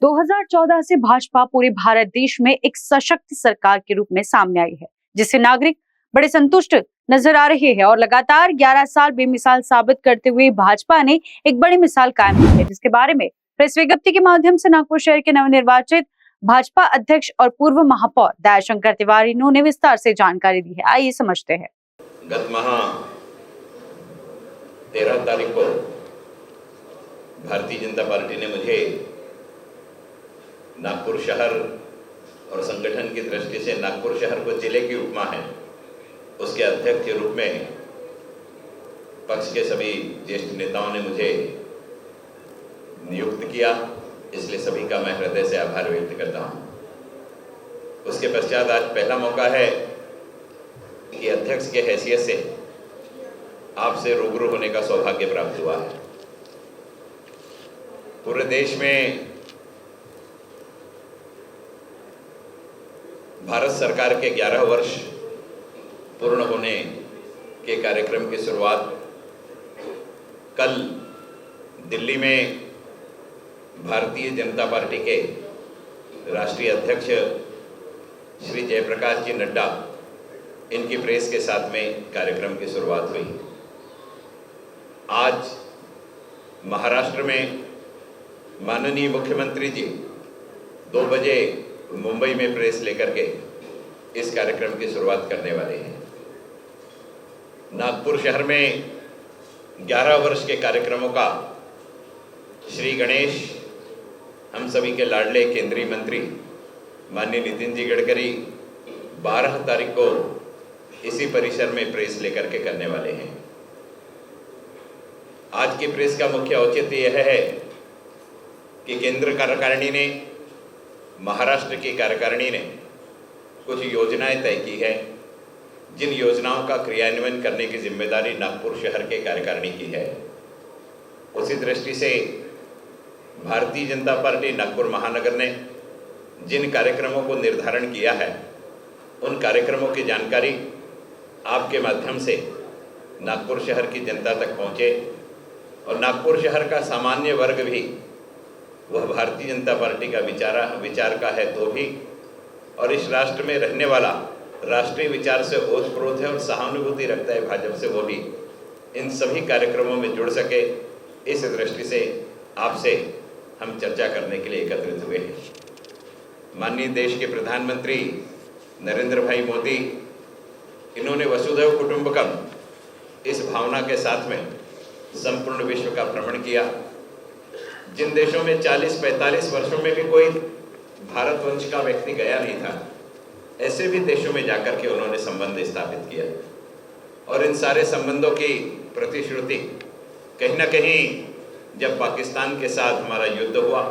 2014 से भाजपा पूरे भारत देश में एक सशक्त सरकार के रूप में सामने आई है, जिससे नागरिक बड़े संतुष्ट नजर आ रहे हैं और लगातार 11 साल बेमिसाल साबित करते हुए भाजपा ने एक बड़ी मिसाल कायम की है, जिसके बारे में प्रेस विज्ञप्ति के माध्यम से नागपुर शहर के नवनिर्वाचित भाजपा अध्यक्ष और पूर्व महापौर दयाशंकर तिवारी ने विस्तार से जानकारी दी है। आइए समझते हैं। गत माह 13 तारीख को भारतीय जनता पार्टी ने मुझे नागपुर शहर और संगठन की दृष्टि से नागपुर शहर को जिले की उपमा है, उसके अध्यक्ष के रूप में पक्ष के सभी ज्येष्ठ नेताओं ने मुझे नियुक्त किया, इसलिए सभी का मैं हृदय से आभार व्यक्त करता हूं। उसके पश्चात आज पहला मौका है कि अध्यक्ष के हैसियत से आपसे रूबरू होने का सौभाग्य प्राप्त हुआ है। पूरे देश में भारत सरकार के 11 वर्ष पूर्ण होने के कार्यक्रम की शुरुआत कल दिल्ली में भारतीय जनता पार्टी के राष्ट्रीय अध्यक्ष श्री जयप्रकाश जी नड्डा, इनकी प्रेस के साथ में कार्यक्रम की शुरुआत हुई। आज महाराष्ट्र में माननीय मुख्यमंत्री जी 2 बजे मुंबई में प्रेस लेकर के इस कार्यक्रम की शुरुआत करने वाले हैं। नागपुर शहर में 11 वर्ष के कार्यक्रमों का श्री गणेश, हम सभी के लाडले केंद्रीय मंत्री माननीय नितिन जी गडकरी 12 तारीख को इसी परिसर में प्रेस लेकर के करने वाले हैं। आज की प्रेस का मुख्य औचित्य यह है कि केंद्र कार्यकारिणी ने, महाराष्ट्र की कार्यकारिणी ने कुछ योजनाएं तय की है, जिन योजनाओं का क्रियान्वयन करने की जिम्मेदारी नागपुर शहर के कार्यकारिणी की है। उसी दृष्टि से भारतीय जनता पार्टी नागपुर महानगर ने जिन कार्यक्रमों को निर्धारण किया है, उन कार्यक्रमों की जानकारी आपके माध्यम से नागपुर शहर की जनता तक पहुँचे और नागपुर शहर का सामान्य वर्ग भी, वह भारतीय जनता पार्टी का विचार का है तो भी, और इस राष्ट्र में रहने वाला राष्ट्रीय विचार से ओतप्रोत है और सहानुभूति रखता है भाजपा से, वो भी इन सभी कार्यक्रमों में जुड़ सके। इस दृष्टि से आपसे हम चर्चा करने के लिए एकत्रित हुए हैं। माननीय देश के प्रधानमंत्री नरेंद्र भाई मोदी, इन्होंने वसुधैव कुटुंबकम इस भावना के साथ में संपूर्ण विश्व का भ्रमण किया। जिन देशों में 40-45 वर्षों में भी कोई भारतवंश का व्यक्ति गया नहीं था, ऐसे भी देशों में जाकर के उन्होंने संबंध स्थापित किया और इन सारे संबंधों की प्रतिश्रुति कहीं ना कहीं जब पाकिस्तान के साथ हमारा युद्ध हुआ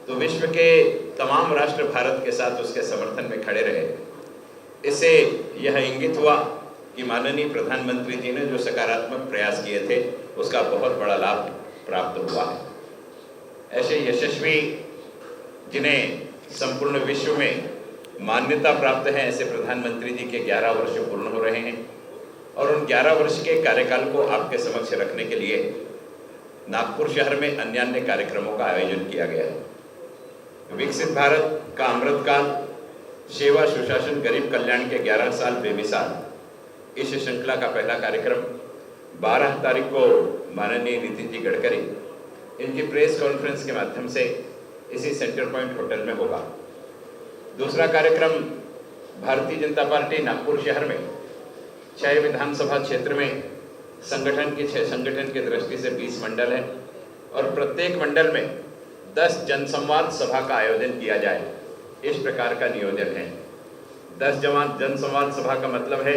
तो विश्व के तमाम राष्ट्र भारत के साथ उसके समर्थन में खड़े रहे। इससे यह इंगित हुआ कि माननीय प्रधानमंत्री जी ने जो सकारात्मक प्रयास किए थे, उसका बहुत बड़ा लाभ प्राप्त हुआ है। ऐसे यशस्वी, जिन्हें संपूर्ण विश्व में मान्यता प्राप्त है, ऐसे प्रधानमंत्री जी के 11 वर्ष पूर्ण हो रहे हैं और उन 11 वर्ष के कार्यकाल को आपके समक्ष रखने के लिए नागपुर शहर में अन्य कार्यक्रमों का आयोजन किया गया है। विकसित भारत का अमृतकाल, सेवा सुशासन गरीब कल्याण के 11 साल बेमिसाल, इस श्रृंखला का पहला कार्यक्रम 12 तारीख को माननीय नितिन जी गडकरी, इनकी प्रेस कॉन्फ्रेंस के माध्यम से इसी सेंटर पॉइंट होटल में होगा। दूसरा कार्यक्रम भारतीय जनता पार्टी नागपुर शहर में 6 विधानसभा क्षेत्र में संगठन की दृष्टि से 20 मंडल है और प्रत्येक मंडल में 10 जनसंवाद सभा का आयोजन किया जाए, इस प्रकार का नियोजन है। 10 जनसंवाद सभा का मतलब है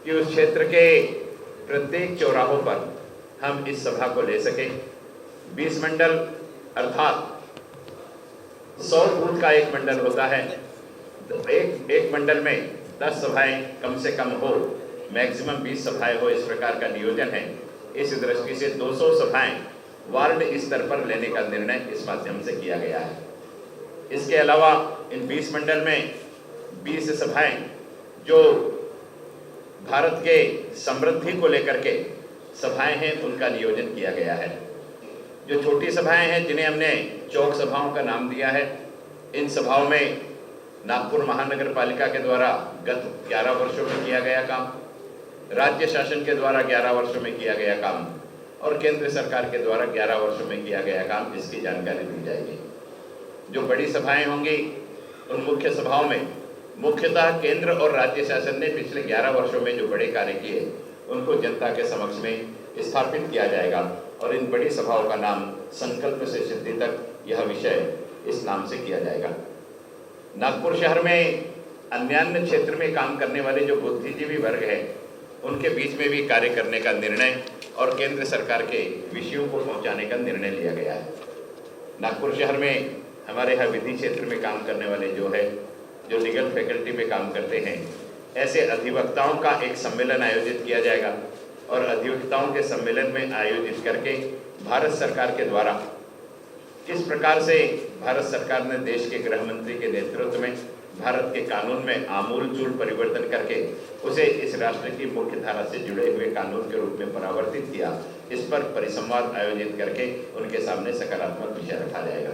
कि उस क्षेत्र के प्रत्येक चौराहों पर हम इस सभा को ले सकें। 20 मंडल अर्थात 100 बूथ का एक मंडल होता है, एक मंडल में 10 सभाएं कम से कम हो, मैक्सिमम 20 सभाएं हो, इस प्रकार का नियोजन है। इस दृष्टि से 200 सभाएं वार्ड स्तर पर लेने का निर्णय इस माध्यम से किया गया है। इसके अलावा इन 20 मंडल में 20 सभाएं जो भारत के समृद्धि को लेकर के सभाएं हैं, उनका नियोजन किया गया है। जो छोटी सभाएं हैं, जिन्हें हमने चौक सभाओं का नाम दिया है। इन सभाओं में नागपुर महानगर पालिका के द्वारा गत 11 वर्षों में किया गया काम, राज्य शासन के द्वारा 11 वर्षों में किया गया काम और केंद्र सरकार के द्वारा 11 वर्षों में किया गया काम, इसकी जानकारी दी जाएगी। जो बड़ी सभाएं होंगी उन मुख्य सभाओं में मुख्यतः केंद्र और राज्य शासन ने पिछले 11 वर्षों में जो बड़े कार्य किए उनको जनता के समक्ष में स्थापित किया जाएगा और इन बड़ी सभाओं का नाम संकल्प से सिद्धि तक यह विषय इस नाम से किया जाएगा। नागपुर शहर में अन्यान्य क्षेत्र में काम करने वाले जो बुद्धिजीवी वर्ग है उनके बीच में भी कार्य करने का निर्णय और केंद्र सरकार के विषयों को पहुंचाने का निर्णय लिया गया है। नागपुर शहर में हमारे यहाँ विधि क्षेत्र में काम करने वाले जो लीगल फैकल्टी में काम करते हैं, ऐसे अधिवक्ताओं का एक सम्मेलन आयोजित किया जाएगा और अधिवक्ताओं के सम्मेलन में आयोजित करके भारत सरकार के द्वारा किस प्रकार से भारत सरकार ने देश के गृह मंत्री के नेतृत्व में भारत के कानून में आमूलचूल परिवर्तन करके उसे इस राष्ट्र की मुख्य धारा से जुड़े हुए कानून के रूप में परावर्तित किया, इस पर परिसंवाद आयोजित करके उनके सामने सकारात्मक विषय रखा जाएगा।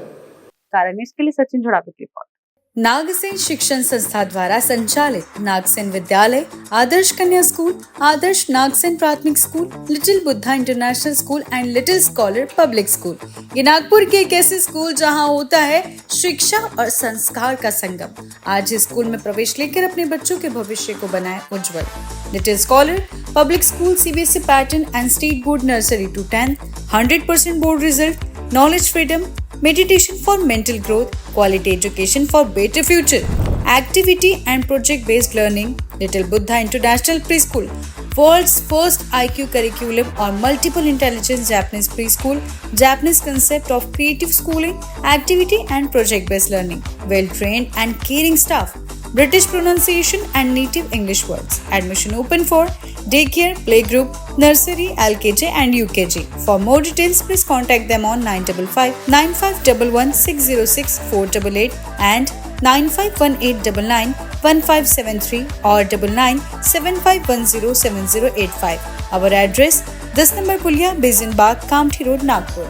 कारण इसके लिए सचिन झड़ापे की रिपोर्ट। नागसेन शिक्षण संस्था द्वारा संचालित नागसेन विद्यालय, आदर्श कन्या स्कूल, आदर्श नागसेन प्राथमिक school, little Buddha international school and little scholar public school, ये नागपुर के एक ऐसे स्कूल जहां होता है शिक्षा और संस्कार का संगम। आज इस स्कूल में प्रवेश लेकर अपने बच्चों के भविष्य को बनाए उज्जवल। Little scholar public school CBSE pattern and state board nursery to 10, 100% board result, knowledge freedom, meditation for mental growth, quality education for better future, activity and project based learning, Little Buddha International Preschool, world's first IQ curriculum or multiple intelligence Japanese preschool, Japanese concept of creative schooling, activity and project based learning, well trained and caring staff, British pronunciation and native English words. Admission open for daycare, playgroup, nursery, LKG and UKG. For more details, please contact them on 955 9511 606 488 and 951899 1573 or 9975107085. Our address: 10 number Pulia, Basin Bagh, Kamptee Road, Nagpur.